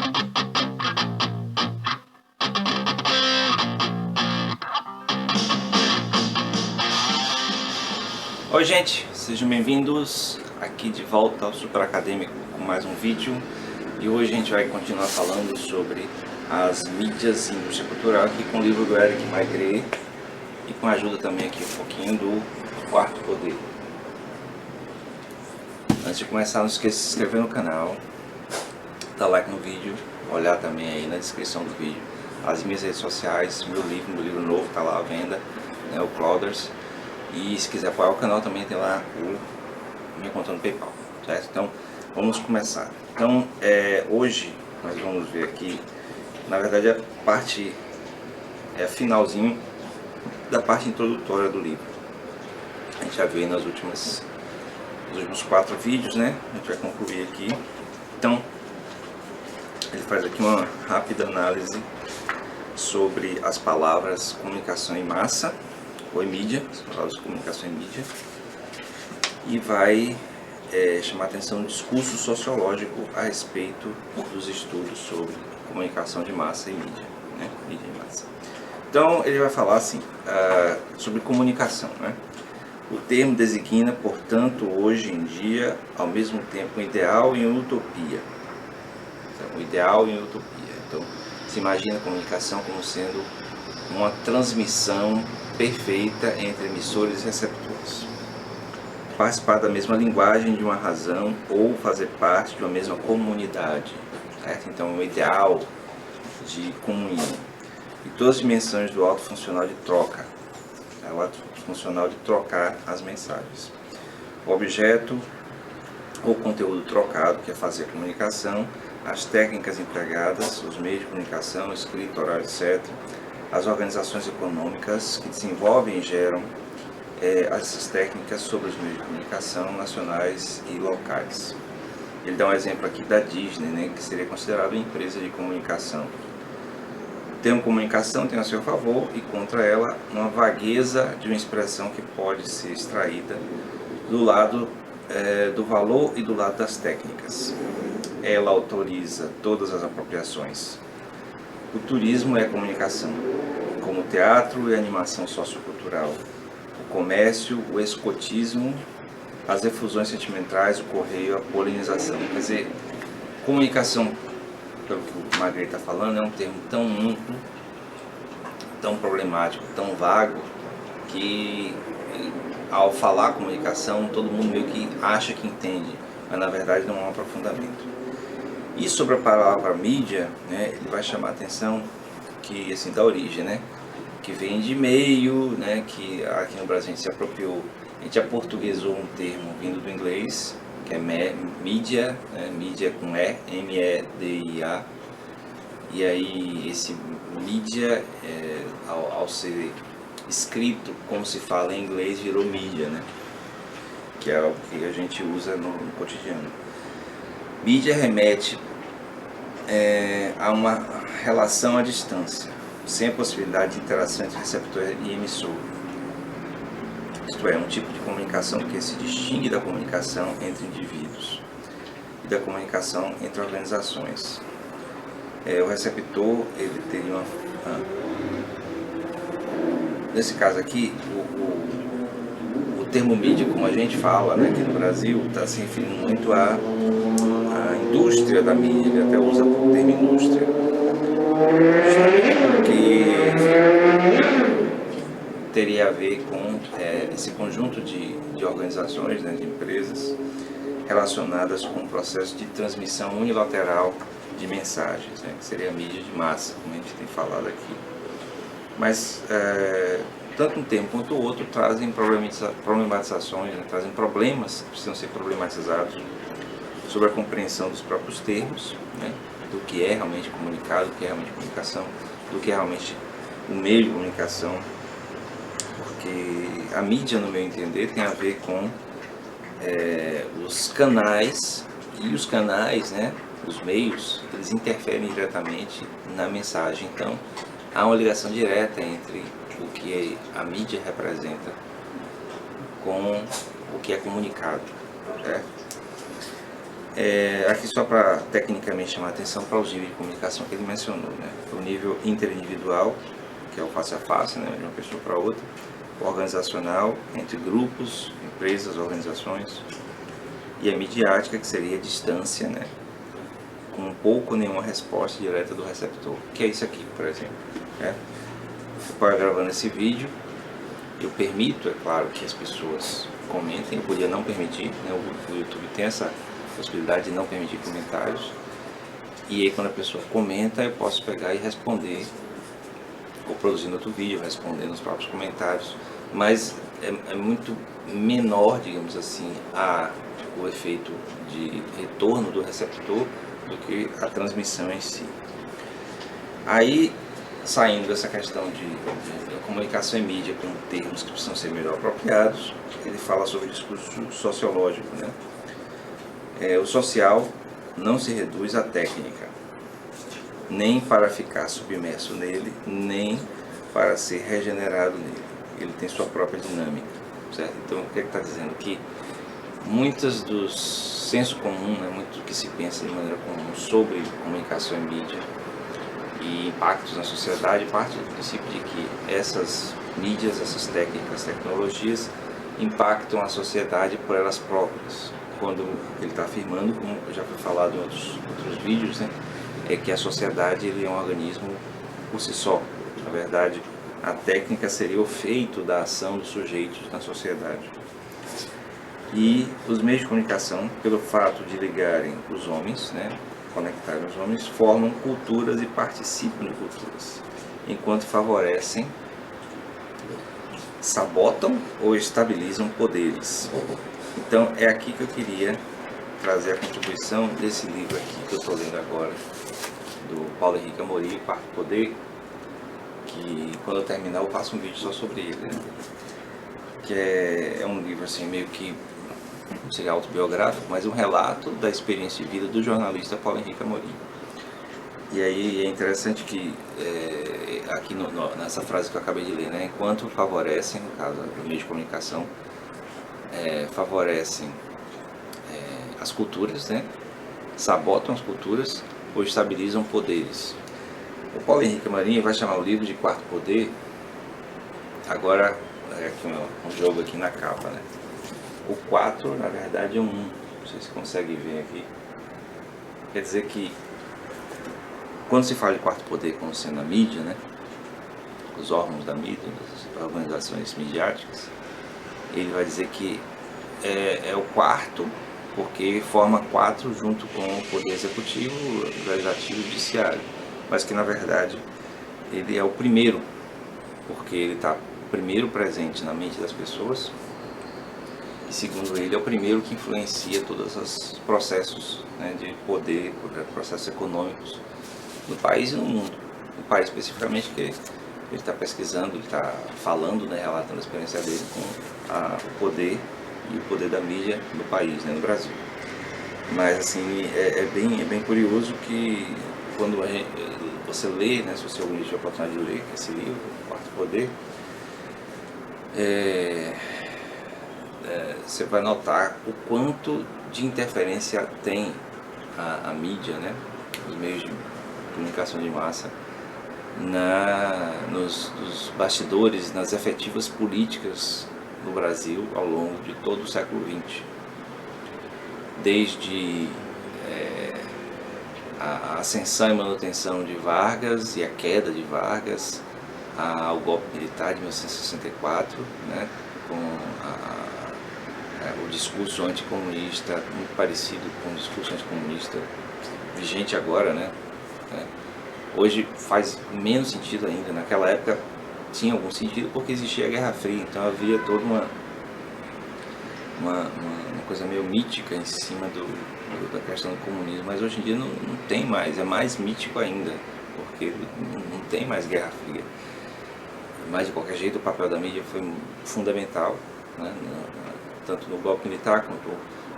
Oi gente, sejam bem-vindos aqui de volta ao Super Acadêmico com mais um vídeo. E hoje a gente vai continuar falando sobre as mídias e indústria cultural aqui com o livro do Eric Maigret e com a ajuda também aqui um pouquinho do Quarto Poder. Antes de começar, não esqueça de se inscrever no canal, dar like no vídeo, olhar também aí na descrição do vídeo as minhas redes sociais, meu livro novo está lá à venda, né, o Clouders. E se quiser apoiar o canal também tem lá minha conta no PayPal, certo? Então vamos começar. Então hoje nós vamos ver aqui, na verdade a parte finalzinho da parte introdutória do livro. A gente já viu aí nos últimos 4 vídeos, né? A gente vai concluir aqui. Então ele faz aqui uma rápida análise sobre as palavras comunicação em massa ou em mídia, as palavras de comunicação em mídia, e vai chamar a atenção no discurso sociológico a respeito dos estudos sobre comunicação de massa e mídia, né? Mídia e massa. Então ele vai falar assim sobre comunicação, né? O termo designa, portanto, hoje em dia, ao mesmo tempo, um ideal e uma utopia. Então, o ideal e uma utopia. Então se imagina a comunicação como sendo uma transmissão perfeita entre emissores e receptores. Participar da mesma linguagem de uma razão ou fazer parte de uma mesma comunidade, certo? Então, o ideal de comunhão. E todas as dimensões do alto funcional de troca, o ato funcional de trocar as mensagens. O objeto ou conteúdo trocado, que é fazer a comunicação, as técnicas empregadas, os meios de comunicação, escrita, oral, etc., as organizações econômicas que desenvolvem e geram essas técnicas sobre os meios de comunicação nacionais e locais. Ele dá um exemplo aqui da Disney, né, que seria considerada uma empresa de comunicação. O termo comunicação tem a seu favor e contra ela uma vagueza de uma expressão que pode ser extraída do lado do valor e do lado das técnicas. Ela autoriza todas as apropriações. O turismo é comunicação, como o teatro e a animação sociocultural, o comércio, o escotismo, as efusões sentimentais, o correio, a polinização. Quer dizer, comunicação, pelo que o Maigret está falando, é um termo tão amplo, tão problemático, tão vago, que ao falar comunicação, todo mundo meio que acha que entende, mas na verdade não há um aprofundamento. E sobre a palavra mídia, né, ele vai chamar a atenção que, assim, da origem, né, que vem de meio, né, que aqui no Brasil a gente se apropriou, a gente aportuguesou um termo vindo do inglês, que é mídia, né, mídia com E, M-E-D-I-A, e aí esse mídia, ao ser escrito como se fala em inglês, virou mídia, né, que é o que a gente usa no cotidiano. Mídia remete a uma relação à distância, sem a possibilidade de interação entre receptor e emissor. Isto é, um tipo de comunicação que se distingue da comunicação entre indivíduos e da comunicação entre organizações. O receptor, ele teria nesse caso aqui, o termo mídia, como a gente fala, né, aqui no Brasil, está se referindo muito à indústria da mídia. Ele até usa o termo indústria, que teria a ver com esse conjunto de organizações, né, de empresas relacionadas com o processo de transmissão unilateral de mensagens, né, que seria a mídia de massa, como a gente tem falado aqui. Mas tanto um termo quanto o outro trazem problematizações, né, trazem problemas que precisam ser problematizados sobre a compreensão dos próprios termos, né, do que é realmente comunicado, do que é realmente comunicação, do que é realmente o meio de comunicação, porque a mídia, no meu entender, tem a ver com os canais, e os canais, né, os meios, eles interferem diretamente na mensagem. Então há uma ligação direta entre o que a mídia representa com o que é comunicado, certo? Aqui só para tecnicamente chamar a atenção para os níveis de comunicação que ele mencionou, né? O nível interindividual, que é o face a face, né, de uma pessoa para outra, o organizacional, entre grupos, empresas, organizações, e a midiática, que seria a distância, né, com pouco ou nenhuma resposta direta do receptor, que é isso aqui, por exemplo. Né? Eu gravando esse vídeo, eu permito, é claro, que as pessoas comentem, eu podia não permitir, né? O YouTube tem essa possibilidade de não permitir comentários, e aí quando a pessoa comenta, eu posso pegar e responder, ou produzindo outro vídeo, respondendo os próprios comentários, mas é muito menor, digamos assim, o efeito de retorno do receptor do que a transmissão em si. Aí, saindo dessa questão de comunicação em mídia com termos que precisam ser melhor apropriados, ele fala sobre o discurso sociológico, né? O social não se reduz à técnica, nem para ficar submerso nele, nem para ser regenerado nele. Ele tem sua própria dinâmica, certo? Então, o que ele está dizendo aqui? Muitas dos senso comum, né, muito do que se pensa de maneira comum sobre comunicação em mídia e impactos na sociedade, parte do princípio de que essas mídias, essas técnicas, tecnologias impactam a sociedade por elas próprias. Quando ele está afirmando, como já foi falado em outros vídeos, né, é que a sociedade ele é um organismo por si só. Na verdade, a técnica seria o feito da ação dos sujeitos na sociedade. E os meios de comunicação, pelo fato de ligarem os homens, né, conectarem os homens, formam culturas e participam de culturas, enquanto favorecem, sabotam ou estabilizam poderes. Então é aqui que eu queria trazer a contribuição desse livro aqui que eu estou lendo agora, do Paulo Henrique Amorim, Quarto Poder, que quando eu terminar eu faço um vídeo só sobre ele, né? Que é um livro assim meio que não seria autobiográfico, mas um relato da experiência de vida do jornalista Paulo Henrique Amorim. E aí é interessante que aqui nessa frase que eu acabei de ler, né, enquanto favorecem, no caso do meio de comunicação, favorecem as culturas, né, sabotam as culturas ou estabilizam poderes. O Paulo Henrique Amorim vai chamar o livro de Quarto Poder. Agora aqui um jogo aqui na capa, né? O 4, na verdade, é um 1. Não sei se consegue ver aqui. Quer dizer que, quando se fala de quarto poder como sendo a mídia, né, os órgãos da mídia, as organizações midiáticas, ele vai dizer que é o quarto, porque forma 4 junto com o poder executivo, legislativo e judiciário. Mas que, na verdade, ele é o primeiro, porque ele está primeiro presente na mente das pessoas. E segundo ele, é o primeiro que influencia todos os processos, né, de poder, processos econômicos no país e no mundo. No país especificamente, que ele está pesquisando, ele está falando, né, relatando a experiência dele com o poder e o poder da mídia no país, né, no Brasil. Mas assim, é bem curioso que quando você lê, né, se você algum dia tiver a oportunidade de ler esse livro, O Quarto Poder, você vai notar o quanto de interferência tem a mídia, né, os meios de comunicação de massa, nos bastidores, nas efetivas políticas no Brasil ao longo de todo o século XX. Desde a ascensão e manutenção de Vargas e a queda de Vargas, ao golpe militar de 1964, né, com o discurso anticomunista muito parecido com o discurso anticomunista vigente agora, né? Hoje faz menos sentido ainda. Naquela época tinha algum sentido porque existia a Guerra Fria, então havia toda uma coisa meio mítica em cima da questão do comunismo, mas hoje em dia não tem mais, é mais mítico ainda, porque não tem mais Guerra Fria. Mas de qualquer jeito o papel da mídia foi fundamental, né, tanto no golpe militar, quanto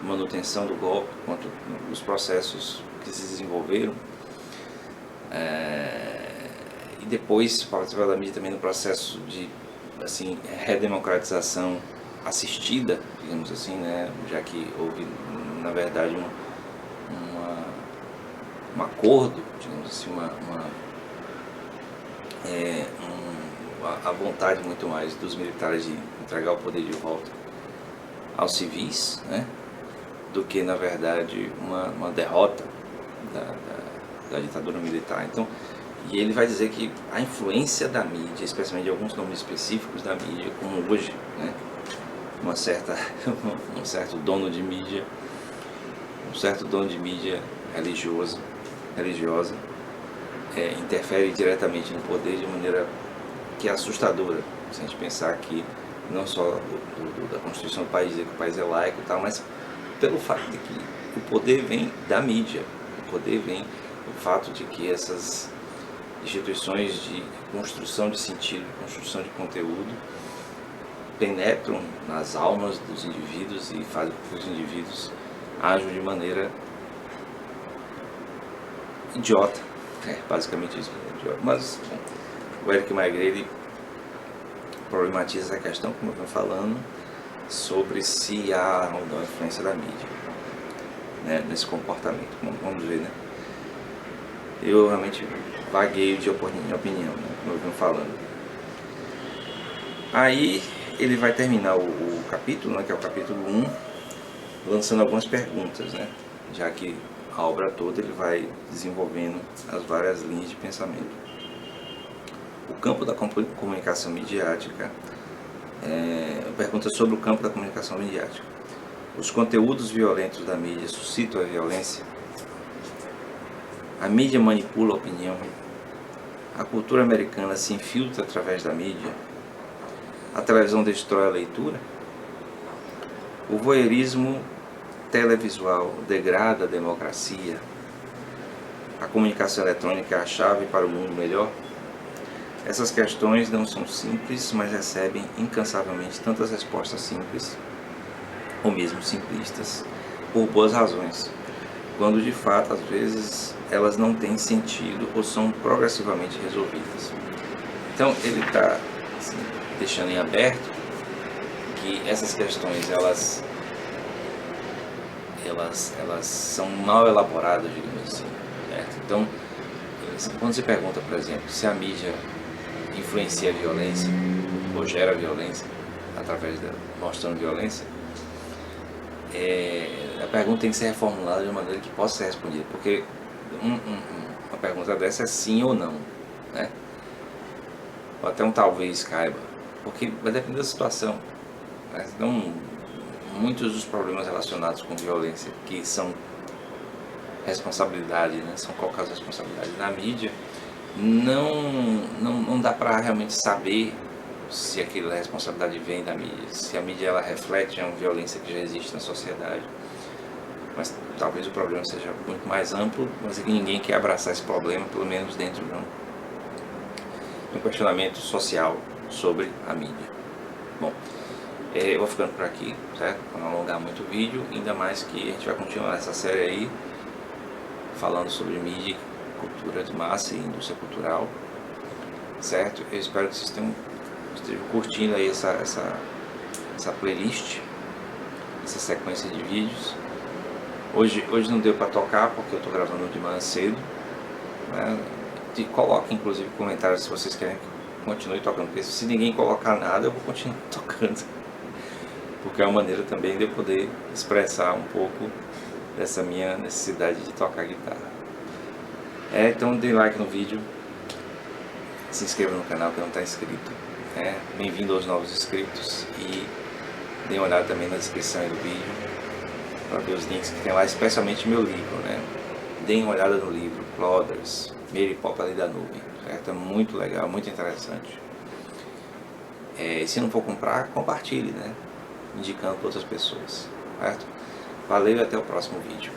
na manutenção do golpe, quanto nos processos que se desenvolveram. E depois participar da mídia também no processo de assim, redemocratização assistida, digamos assim, né, já que houve, na verdade, um acordo, digamos assim, a vontade muito mais dos militares de entregar o poder de volta aos civis, né, do que na verdade uma derrota da ditadura militar. Então, e ele vai dizer que a influência da mídia, especialmente de alguns nomes específicos da mídia, como hoje, né, um certo dono de mídia, religiosa, interfere diretamente no poder de maneira que é assustadora. Se a gente pensar que não só da Constituição do país, que o país é laico e tal, mas pelo fato de que o poder vem da mídia, o poder vem do fato de que essas instituições de construção de sentido, construção de conteúdo, penetram nas almas dos indivíduos e fazem com que os indivíduos ajam de maneira idiota. Basicamente isso, idiota. Mas bom, o Eric Magreli problematiza essa questão, como eu estou falando, sobre se há ou não influência da mídia, né, nesse comportamento. Vamos ver, né? Eu realmente vagueio de opinião, né, como eu estou falando. Aí ele vai terminar o capítulo, né, que é o capítulo 1, lançando algumas perguntas, né, já que a obra toda ele vai desenvolvendo as várias linhas de pensamento. O campo da comunicação midiática, pergunta sobre o campo da comunicação midiática. Os conteúdos violentos da mídia suscitam a violência? A mídia manipula a opinião? A cultura americana se infiltra através da mídia? A televisão destrói a leitura? O voyeurismo televisual degrada a democracia? A comunicação eletrônica é a chave para o mundo melhor? Essas questões não são simples, mas recebem incansavelmente tantas respostas simples, ou mesmo simplistas, por boas razões, quando de fato, às vezes, elas não têm sentido ou são progressivamente resolvidas. Então, ele está assim, deixando em aberto que essas questões, elas são mal elaboradas, digamos assim, certo? Então, quando se pergunta, por exemplo, se a mídia influencia a violência ou gera violência através mostrando violência, a pergunta tem que ser reformulada de uma maneira que possa ser respondida, porque uma pergunta dessa é sim ou não, né? Ou até um talvez caiba, porque vai depender da situação, né? Então, muitos dos problemas relacionados com violência que são responsabilidade, né, são colocadas responsabilidades na mídia, não dá para realmente saber se aquela responsabilidade vem da mídia, se a mídia ela reflete uma violência que já existe na sociedade. Mas talvez o problema seja muito mais amplo, mas é que ninguém quer abraçar esse problema, pelo menos dentro de um questionamento social sobre a mídia. Bom, eu vou ficando por aqui, certo? Para não alongar muito o vídeo, ainda mais que a gente vai continuar essa série aí, falando sobre mídia, cultura de massa e indústria cultural, certo? Eu espero que vocês estejam curtindo aí essa playlist, essa sequência de vídeos. Hoje não deu para tocar porque eu estou gravando de manhã cedo, né? Coloquem inclusive comentários se vocês querem que eu continue tocando, porque se ninguém colocar nada eu vou continuar tocando, porque é uma maneira também de eu poder expressar um pouco dessa minha necessidade de tocar guitarra. Então dê like no vídeo, se inscreva no canal que não está inscrito, bem-vindo aos novos inscritos, e dê uma olhada também na descrição aí do vídeo para ver os links que tem lá, especialmente meu livro, né? Deem uma olhada no livro Clodders, Mary Poppins da Nuvem, certo? É muito legal, muito interessante. E se não for comprar, compartilhe, né? Indicando para outras pessoas, certo? Valeu e até o próximo vídeo.